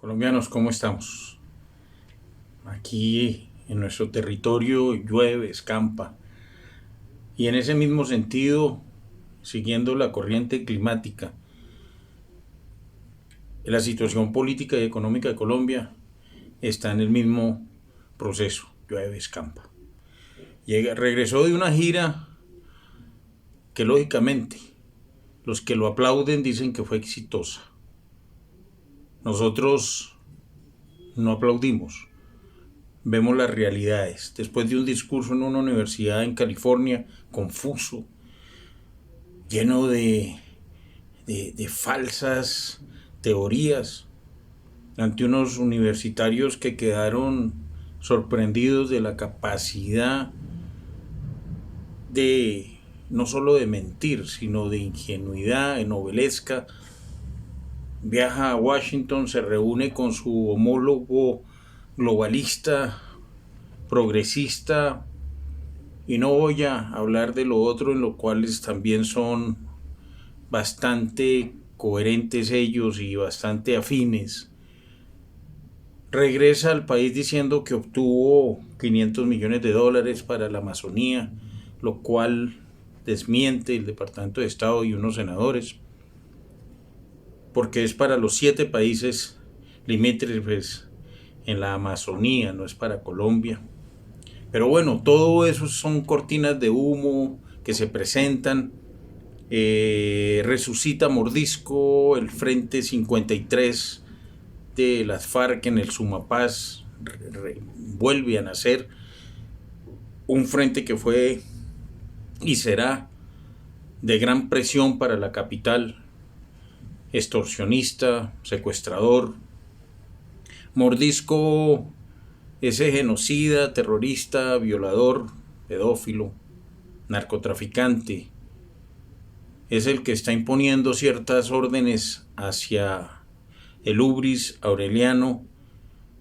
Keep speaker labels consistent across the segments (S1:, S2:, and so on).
S1: Colombianos, ¿cómo estamos? Aquí en nuestro territorio llueve, escampa. Y en ese mismo sentido, siguiendo la corriente climática, la situación política y económica de Colombia está en el mismo proceso, llueve, escampa. Regresó de una gira que lógicamente los que lo aplauden dicen que fue exitosa. Nosotros no aplaudimos, vemos las realidades. Después de un discurso en una universidad en California, confuso, lleno de falsas teorías, ante unos universitarios que quedaron sorprendidos de la capacidad de no solo de mentir, sino de ingenuidad, de novelesca. Viaja a Washington, se reúne con su homólogo globalista, progresista, y no voy a hablar de lo otro, en lo cuales también son bastante coherentes ellos y bastante afines. Regresa al país diciendo que obtuvo 500 millones de dólares para la Amazonía, lo cual desmiente el Departamento de Estado y unos senadores, porque es para los 7 países limítrofes en la Amazonía, no es para Colombia. Pero bueno, todo eso son cortinas de humo que se presentan. Resucita Mordisco, el Frente 53 de las FARC en el Sumapaz, vuelve a nacer un frente que fue y será de gran presión para la capital, extorsionista, secuestrador. Mordisco, ese genocida, terrorista, violador, pedófilo, narcotraficante, es el que está imponiendo ciertas órdenes hacia el ubris aureliano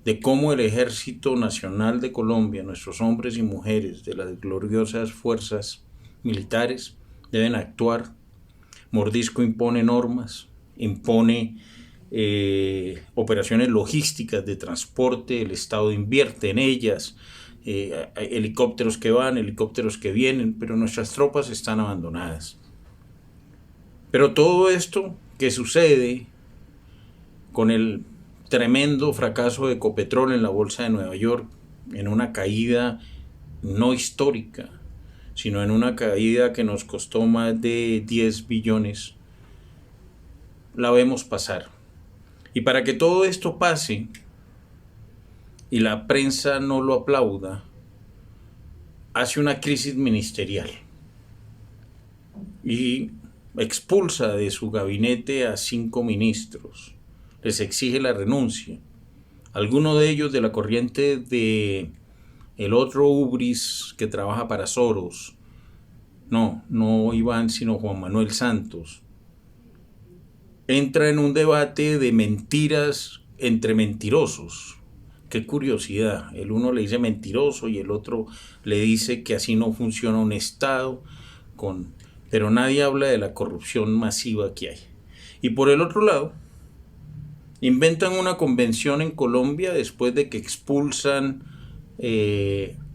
S1: de cómo el Ejército Nacional de Colombia, nuestros hombres y mujeres de las gloriosas fuerzas militares, deben actuar. Mordisco impone normas, impone operaciones logísticas de transporte, el Estado invierte en ellas, helicópteros que van, helicópteros que vienen, pero nuestras tropas están abandonadas. Pero todo esto que sucede con el tremendo fracaso de Ecopetrol en la bolsa de Nueva York, en una caída no histórica, sino en una caída que nos costó más de 10 billones, la vemos pasar. Y para que todo esto pase y la prensa no lo aplauda, hace una crisis ministerial y expulsa de su gabinete a 5 ministros. Les exige la renuncia. Algunos de ellos de la corriente de el otro ubris que trabaja para Soros. No Iván, sino Juan Manuel Santos. Entra en un debate de mentiras entre mentirosos. Qué curiosidad. El uno le dice mentiroso y el otro le dice que así no funciona un Estado. Pero nadie habla de la corrupción masiva que hay. Y por el otro lado, inventan una convención en Colombia después de que expulsan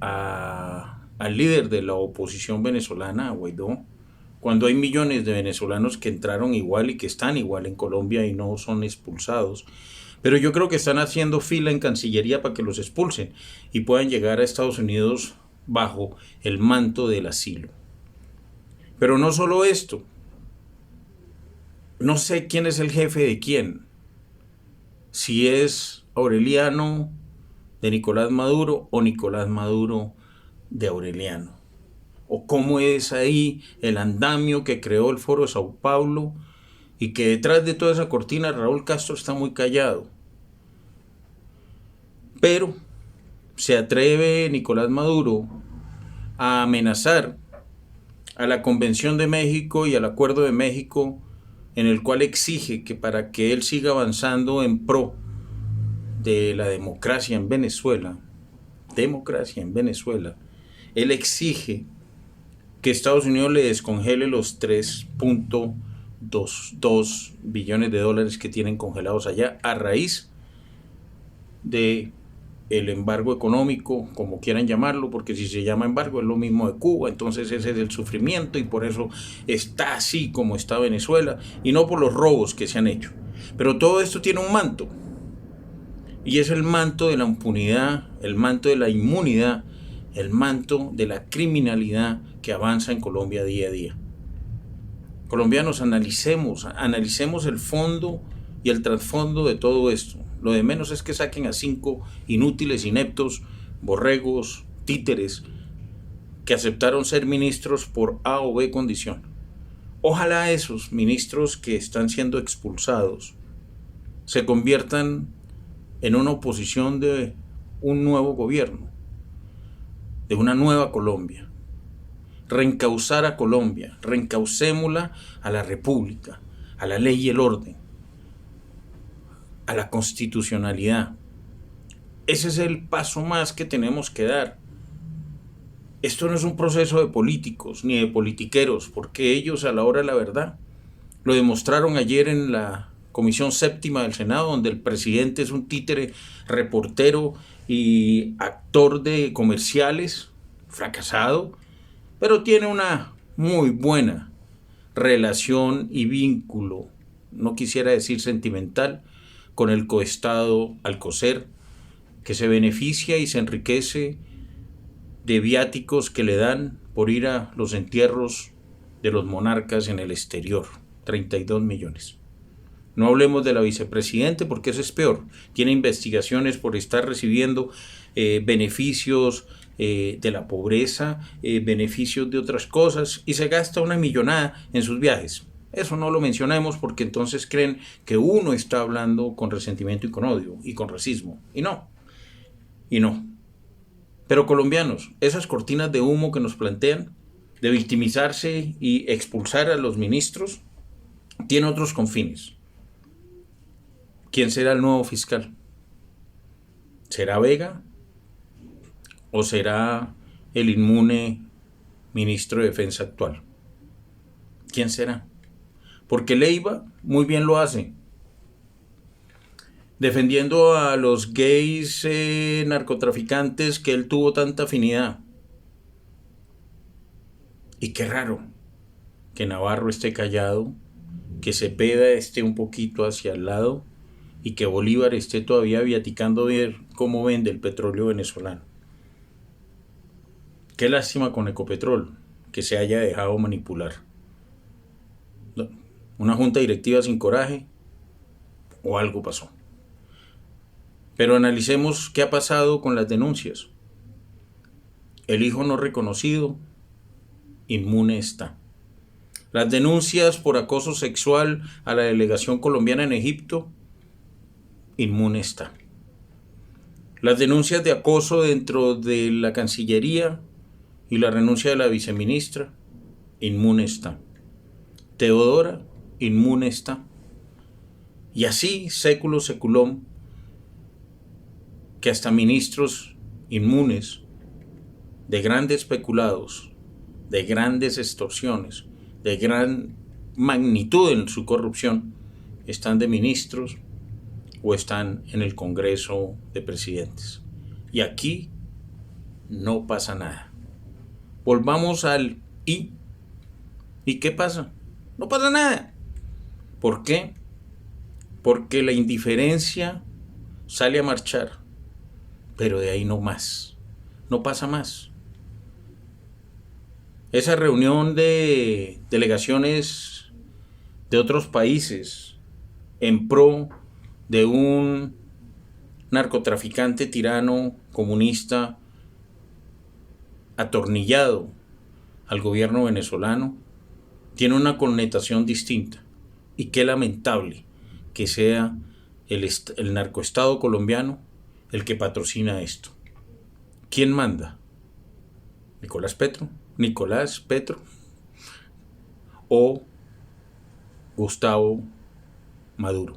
S1: al líder de la oposición venezolana, a Guaidó, cuando hay millones de venezolanos que entraron igual y que están igual en Colombia y no son expulsados. Pero yo creo que están haciendo fila en Cancillería para que los expulsen y puedan llegar a Estados Unidos bajo el manto del asilo. Pero no solo esto. No sé quién es el jefe de quién. Si es Aureliano de Nicolás Maduro o Nicolás Maduro de Aureliano. O cómo es ahí el andamio que creó el Foro de Sao Paulo y que detrás de toda esa cortina Raúl Castro está muy callado. Pero se atreve Nicolás Maduro a amenazar a la Convención de México y al Acuerdo de México, en el cual exige que para que él siga avanzando en pro de la democracia en Venezuela, él exige que Estados Unidos le descongele los 3.22 billones de dólares que tienen congelados allá a raíz de el embargo económico, como quieran llamarlo, porque si se llama embargo es lo mismo de Cuba, entonces ese es el sufrimiento y por eso está así como está Venezuela, y no por los robos que se han hecho. Pero todo esto tiene un manto, y es el manto de la impunidad, el manto de la inmunidad, el manto de la criminalidad que avanza en Colombia día a día. Colombianos, analicemos el fondo y el trasfondo de todo esto. Lo de menos es que saquen a 5 inútiles, ineptos, borregos, títeres, que aceptaron ser ministros por A o B condición. Ojalá esos ministros que están siendo expulsados se conviertan en una oposición de un nuevo gobierno, de una nueva Colombia. Reencauzar a Colombia, reencaucémosla a la república, a la ley y el orden, a la constitucionalidad. Ese es el paso más que tenemos que dar. Esto no es un proceso de políticos ni de politiqueros, porque ellos a la hora de la verdad lo demostraron ayer en la Comisión Séptima del Senado, donde el presidente es un títere, reportero y actor de comerciales, fracasado, pero tiene una muy buena relación y vínculo, no quisiera decir sentimental, con el coestado Alcocer, que se beneficia y se enriquece de viáticos que le dan por ir a los entierros de los monarcas en el exterior, 32 millones. No hablemos de la vicepresidente porque eso es peor. Tiene investigaciones por estar recibiendo beneficios de la pobreza, beneficios de otras cosas y se gasta una millonada en sus viajes. Eso no lo mencionemos porque entonces creen que uno está hablando con resentimiento y con odio y con racismo. Y no. Pero colombianos, esas cortinas de humo que nos plantean de victimizarse y expulsar a los ministros tienen otros confines. ¿Quién será el nuevo fiscal? ¿Será Vega? ¿O será el inmune ministro de Defensa actual? ¿Quién será? Porque Leiva muy bien lo hace, defendiendo a los gays narcotraficantes que él tuvo tanta afinidad. Y qué raro que Navarro esté callado, que Cepeda esté un poquito hacia el lado y que Bolívar esté todavía viaticando ver cómo vende el petróleo venezolano. Qué lástima con Ecopetrol, que se haya dejado manipular. Una junta directiva sin coraje o algo pasó. Pero analicemos qué ha pasado con las denuncias. El hijo no reconocido, inmune está. Las denuncias por acoso sexual a la delegación colombiana en Egipto, inmune está. Las denuncias de acoso dentro de la Cancillería y la renuncia de la viceministra, inmune está. Teodora, inmune está. Y así, século seculón, que hasta ministros inmunes de grandes peculados, de grandes extorsiones, de gran magnitud en su corrupción, están de ministros o están en el Congreso de Presidentes. Y aquí no pasa nada. Volvamos al ¿y? ¿Y qué pasa? No pasa nada. ¿Por qué? Porque la indiferencia sale a marchar, pero de ahí no más. No pasa más. Esa reunión de delegaciones de otros países en pro de un narcotraficante tirano comunista atornillado al gobierno venezolano tiene una connotación distinta. Y qué lamentable que sea el narcoestado colombiano el que patrocina esto. ¿Quién manda? ¿Nicolás Petro o Gustavo Maduro?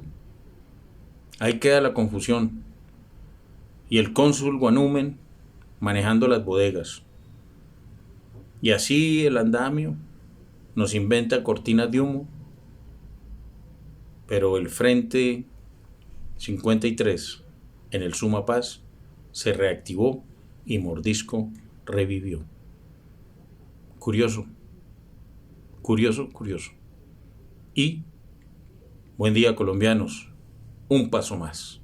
S1: Ahí queda la confusión. Y el cónsul Guanúmen manejando las bodegas. Y así el andamio nos inventa cortinas de humo, pero el Frente 53 en el Sumapaz se reactivó y Mordisco revivió. Curioso, curioso, curioso. Y, buen día colombianos, un paso más.